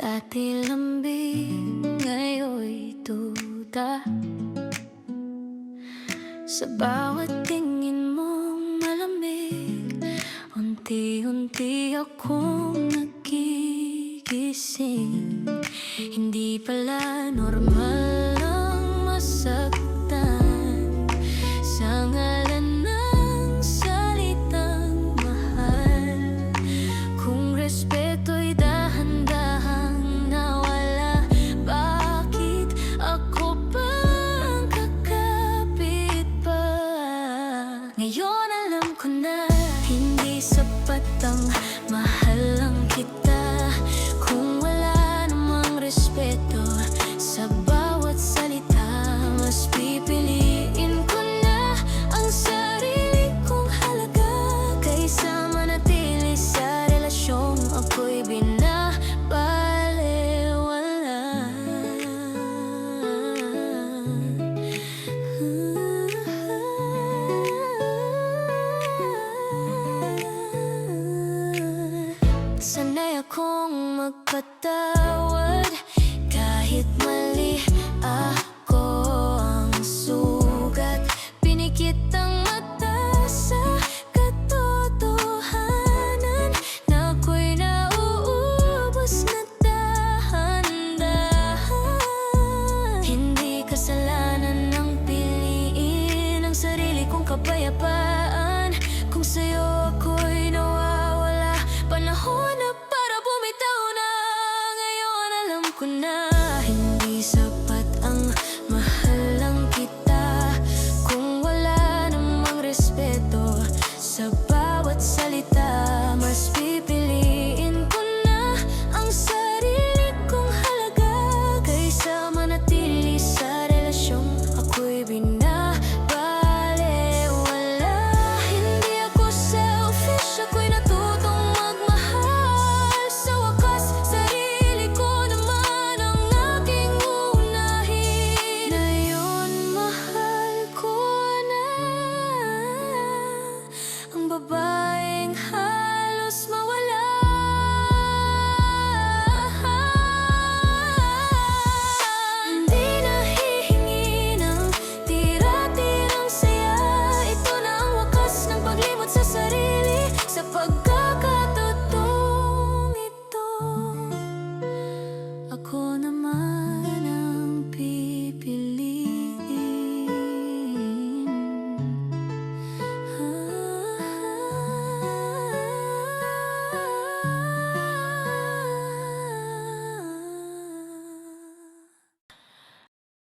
Dati lambing, ngayon'y duda. Sa bawat tingin mong malamig, unti-unti akong nagigising. Hindi pala normal ang masaktan sa ngalan ng salitang mahal. Kung respeto'y dahan-dahang nawala, bakit ako pang kakapit pa? Ngayon alam ko na hindi sapat ang mahal lang kita kung wala namang respeto sa bawat salita. Mas pipiliin ko na ang sarili kong halaga kaysa manatili sa relasyong ako'y binabalewala. Sanay akong magpatawad kahit mali ako ang sugat. Pinikit ang mata sa katotohanan na ako'y nauubos na dahan-dahan. Hindi kasalanan ng piliin ang sarili kong kapayapaan. Kung sa'yo ako'y nawawala, panahon na para bumitaw na. Ngayon alam ko na